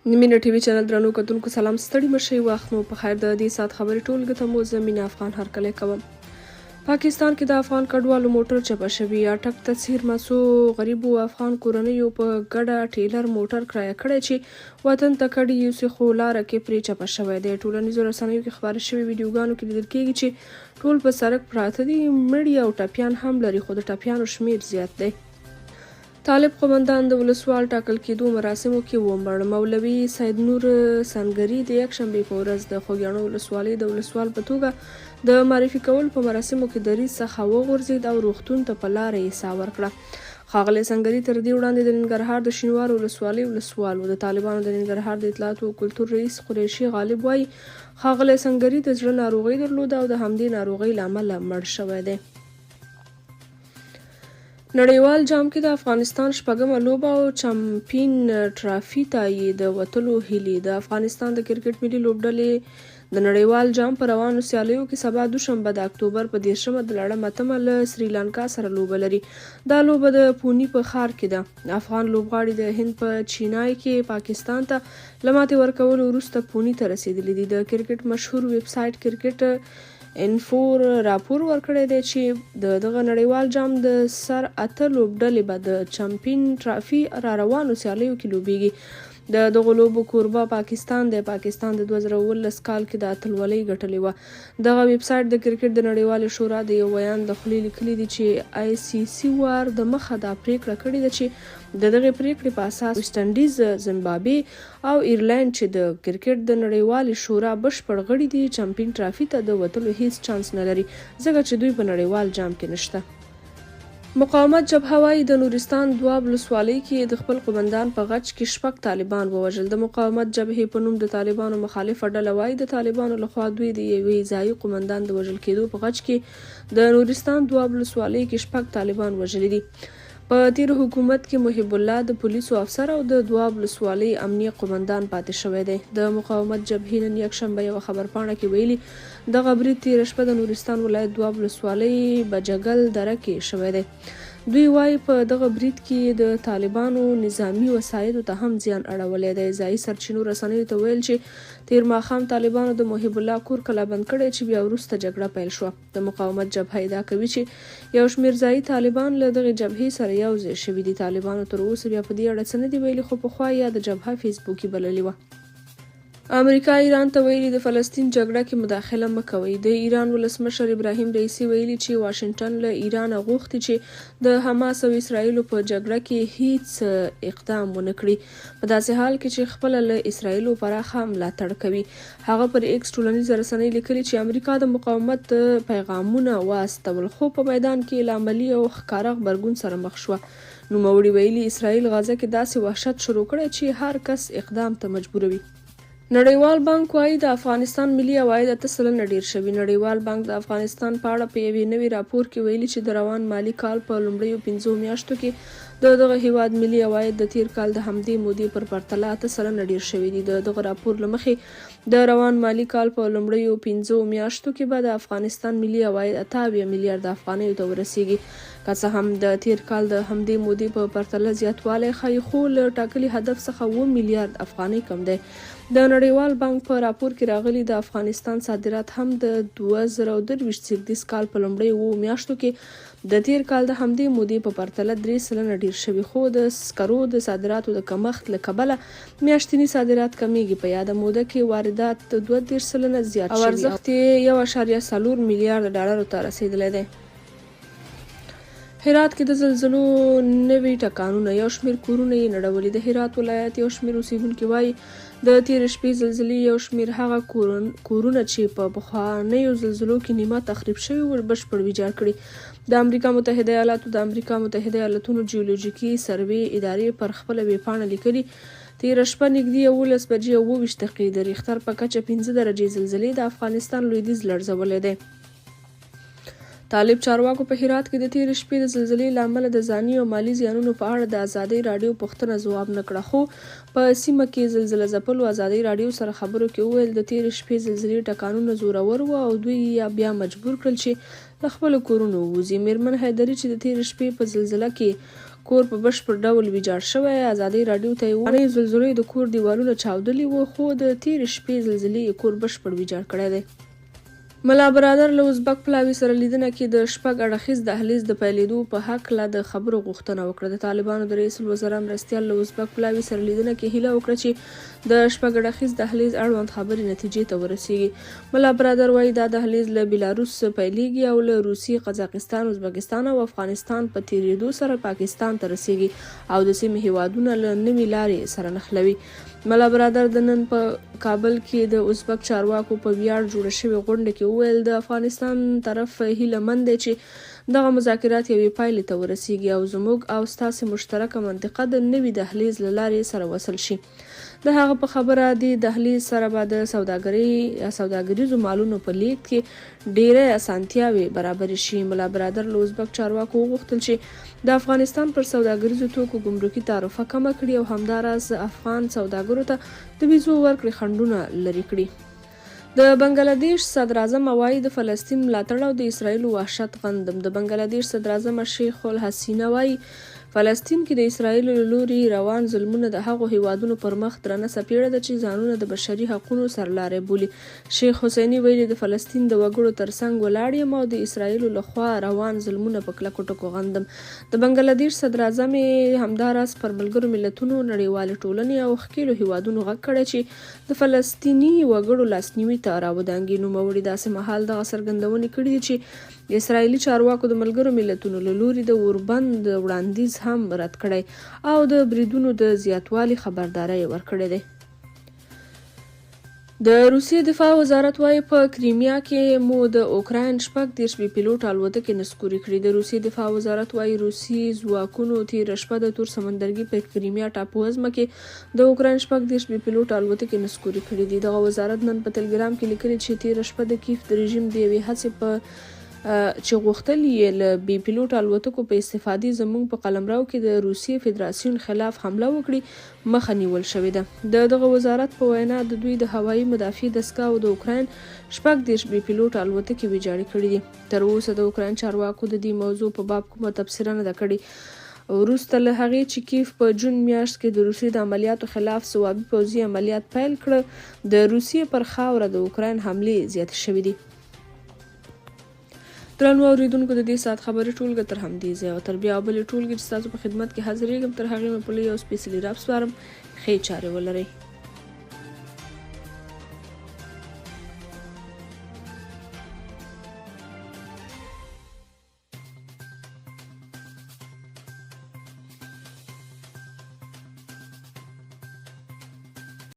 مینه ټي وي چینل درنو کتونکو سلام ستړي مشي وخت مو په خیر د دې سات خبرې ټولګه ته مو زمينه افغان هرکلی کوم. پاکستان کې د افغان کډوالو موټر چپه شوی اټک تصویر مسو غریبو افغان کورنیو په ګډه ټیلر موټر کرایه کړی چې وطن ته کډي یوسي خو لاره کې پرې چپه شوی دی. ټولنیزو رسنیو کې خبرې شوې ویډیوګانو کې لیدل کېږي چې ټول په سړک پراته دي، مړي او ټپیان هم لري خو د ټپیانو شمیر زیات دی. طالب قومندان د ولسوال ټاکل کېدو مراسمو کې ومړ. مولوي سید نور سنګري د یکشنبې په ورځ د خوږیاڼو ولسوالۍ د ولسوال په توګه د معرفي کولو په مراسمو کې د ریس څخه وغورځېد او روغتون ته په لاره یې ساه ورکړه. ښاغلی سنګري تر دې وړاندې د ننګرهار د شینوار ولسوالۍ ولسوال و. د طالبانو د ننګرهار د اطلاعاتو او کلتور رئیس قریشي غالب وایي ښاغلی سنګري د زړه ناروغي درلوده او د همدې ناروغۍ له امله مړ شوی دی. نړیوال جام کې د افغانستان شپږمه لوبه او چمپین ټرافي ته یې د وتلو هیلې. د افغانستان د کرکټ ملي لوبډلې د نړیوال جام په روانو سیالیو کې سبا دوشنبه د اکتوبر په 10مه د لړم اتمه له سریلانکا سره لوبه لري. دا لوبه د پونی په ښار کې ده. افغان لوبغاړي د هند په چینای کې پاکستان ته له ماتې ورکولو وروسته پونی ته رسیدلي دي. د کرکټ مشهور ویب سایټ کرکټ انفور راپور ورکړی دی چې دغه نړیوال جام د سر اته لوبډلې به د چمپین ټرافي را روانو سیالیو کې لوبیږي. د دغه لوبو کوربه پاکستان دی. پاکستان د 2019 کال کې د اتلولۍ ګټلې وه. دغه ویب سایټ د کرکټ د نړیوالې شورا د یو بیان د خولې لیکلي دي چې آی سی سی وار د مخه دا پریکړه کړې ده چې د دغه پریکړې په اساس ویسټ انډیز، زیمبابوې او ایرلند چې د کرکټ د نړیوالې شورا بشپړ غړي دي چمپین ټرافي ته د وتلو هیڅ چانس نه لري ځکه چې دوی په نړیوال جام کې نشته. مقاومت جبهه وايي د نورستان دواب ولسوالۍ کې د خپل قومندان په غچ کې شپږ طالبان ووژل. د مقاومت جبهې په نوم د طالبانو مخالفه ډله وايي د طالبانو لخوا دوی د یوې ځایي قومندان د وژل کېدو په غچ کې د نورستان دواب ولسوالۍ کې شپږ طالبان وژلي دي. په تیر حکومت کې محب الله د پولیسو افسر او د دواب ولسوالۍ امنیه قومندان پاتې شوی دی. د مقاومت جبهې نن یکشنبه یوه خبرپاڼه کې ویلي دغه برید تیره شپه د نورستان ولایت دواب ولسوالۍ بجګل دره کې شوی دی. دوی وایي په دغه برید کې د طالبانو نظامی وسایلو ته هم زیان اړولی دی. ځایي سرچینو رسنیو ته ویل چې تیر ماښام طالبانو د محب الله کور کلابند کړی چې بیا وروسته جګړه پیل شوه. د مقاومت جبهه ادعا کوي چې یو شمېر ځایي طالبان له دغې جبهې سره یو ځای شوي دي. طالبانو تر اوسه بیا په دې اړه څه نه دي ویلي خو پخوا یا د جبهه فیسبوکي بللې وه. امریکا ایران ته ویلي د فلسطین جګړه کې مداخله مه کوئ. د ایران ولسمشر ابراهیم رئیسي ویلي چې واشنګټن له ایران غوښتي چې د حماس او اسرائیلو په جګړه کې هیڅ اقدام ونه کړي په داسې حال کې چې خپله له اسرائیلو پراخه ملاتړ کوي. هغه پر ایکس ټولنیزه رسنۍ لیکلي چې امریکا د مقاومت پیغامونه واستول خو په میدان کې له عملي او ښکاره غبرګون سره مخ شوه. نوموړي ویلي اسرائیل غزه کې داسې وحشت شروع کړی چې هر کس اقدام ته مجبوروي. نړیوال بانک وايي د افغانستان ملي عواید 8% ډیر شوي. نړیوال بانک د افغانستان په اړه په یوې نوي راپور کې ویلي چې د روان مالي کال په لومړیو 5 میاشتو کې دغه هیواد ملي عواید د تیر کال د همدې مودې پر پرتله 8% ډیر شوي دي. دغه راپور له مخې د روان مالي کال په لومړیو 5 میاشتو کې به د افغانستان ملي عواید 88 میلیارډ افغانیو ته ورسیږي. که څه هم د تیر کال د همدې مودې په پرتله زیاتوالی ښایي خو له ټاکلي هدف څخه 7 میلیارډ افغانۍ کم دی. د نړیوال بانک په راپور کې راغلي د افغانستان صادرات هم د 2023 کال په لومړیو 7 میاشتو کې د تیر کال د همدې مودې په پرتله 3% ډیر شوي خو د سکرو د صادراتو د کمښت له کبله میاشتني صادرات کمیږي. په یاده موده کې واردات 32% زیات شوي او ارزښت یې 1.4 میلیارډ ډالرو ته رسیدلی دی. هرات کې د زلزلو نوي ټکانونه، یو شمېر کورونه یې نړولي. د هرات ولایت یو شمېر اوسیدونکي وایي د تېرې شپې زلزلې یو شمېر هغه کورونه چې په پخوانیو زلزلو کې نیمه تخریب شوي ول بشپړ ویجاړ کړي. د امریکا متحده ایالاتو د امریکا متحده ایالتونو جیولوجیکي سروې ادارې پر خپله ویبپاڼه لیکلي تېره شپه نږدې 11 بجې او 20 دقیقې د ریختر په کچه 5 درجې زلزلې د افغانستان لویدیځ لړزولی دی. طالب چارواکو په هرات کې د تېرې شپې د زلزلې له امله د ځاني او مالي زیانونو په اړه د ازادۍ راډیو پوښتنه ځواب نه کړه خو په سیمه کې زلزله ځپلو ازادۍ راډیو سره خبرو کې وویل د تېرې شپې زلزلې ټکانونه زورور وو او دوی یا بیا مجبور کړل چې له خپلو کورونو ووځي. میرمن حیدري چې د تېرې شپې په زلزله کې کور په بشپړ ډول ویجاړ شوی. ازادي راډیو ته یې زلزلې د کور دیوالونه چاودلي وو، خو د تېرې شپې زلزلې کور بشپړ ویجاړ کړی دی. ملا برادر له ازبک پلاوي سره لیدنه کې د 6 اړخیز دهلیز د پیلېدو په هکله د خبرو غوښتنه وکړه. د طالبانو د رئیس الوزرا مرستیال له ازبک پلاوي سره لیدنه کې هیله وکړه چې د 6 اړخیز دهلیز اړوند خبرې نتیجې ته ورسیږي. ملا برادر وایي دا دهلیز له بیلاروس پیلېږي او له روسیې، قزاقستان، ازبکستان او افغانستان په تېرېدو سره پاکستان ته رسیږي او د سیمې هیوادونه له نوې لارې سره نښلوي. ملا برادر د نن په کابل کې د ازبک چارواکو په ویاړ جوړه شوې غونډه کې وویل د افغانستان طرف هیله مند دی چې دغه مذاکرات یوې پایلې ته ورسیږي او زموږ او ستاسې مشترکه منطقه د نوي دهلیز له لارې سره وصل شي. د هغه په خبره د دهلیز سره به د سوداګریزو مالونو په لیږد کې ډیره اسانتیاوې برابرې شي. ملا برادر له ازبک چارواکو وغوښتل چې د افغانستان پر سوداګریزو توکو ګمرکي تعرفه کمه کړي او همداراز افغان سوداګرو ته د ویزو ورکړې خنډونه لرې کړي. د بنگلادیش صدراعظم وایي د فلسطین ملاتړ او د اسرائیلو وحشت غندم. د بنگلادیش صدراعظم شیخ الحسینه وایي فلسطین کې د اسرائیلو له لوري روان ظلمونه د هغو هیوادونو پر مخ درنه څپېړه ده چې ځانونه د بشري حقونو سرلاری بولي. شیخ حسیني ویلي د فلسطین د وګړو ترڅنګ ولاړ یم او د اسرائیلو لخوا روان ظلمونه په کلکو ټکو غندم. د بنگلادیش صدراعظم همداراز پر ملګرو ملتونو، نړیوالې ټولنې او ښکېلو هیوادونو غږ کړی چې د فلسطیني وګړو لاسنیوي ته راودانګي. نوموړي داسې مهال دغه څرګندونې کړي دي چې د اسرائیلي چارواکو د ملګرو ملتونو له لوري د اوربند وړاندیز هم رد کړی او د بریدونو د زیاتوالي خبرداری ورکړی دی. د روسیې دفاع وزارت وایي په کریمیا کې مو د اوکراین 14 بي پیلوټ الوتکې نسکوري کړي. د روسیې دفاع وزارت وایي روسي ځواکونو تېره شپه د تور سمندرګي په کریمیا ټاپووزمه کې د اوکراین 14 بي پیلوټ الوتکې نسکوري کړي دي. دغه وزارت نن په ټلګرام کې لیکلي چې تېره شپه د کیف د رژیم د یوې هڅې په چې غوښتل یې له بي پیلوټ الوتکو په استفادې زموږ په قلمرو کې د روسیې فدراسیون خلاف حمله وکړي مخه نیول شوې ده. د دغه وزارت په وینا د دوی د هوایي مدافع دستګاو د اوکراین 14 بي پیلوټ الوتکې ویجاړې کړي دي. تر اوسه د اوکراین چارواکو د دې موضوع په باب کومه تبصره نه ده کړې. وروسته له هغې چې کیف په جون میاشت کې د روسیې د عملیاتو خلاف ځوابي پوځي عملیات پیل کړه، د روسیې پر خاوره د اوکراین حملې زیاتې شوې دي. درنو اوریدونکو، د دې ساعت خبرې ټولګه تر همدې ځایه او تر بیا بلې ټولګې چې ستاسو په خدمت کې حاضرېږم، تر هغې مې په لوی او سپېڅلي رب سپارم. ښې چارې ولرئ.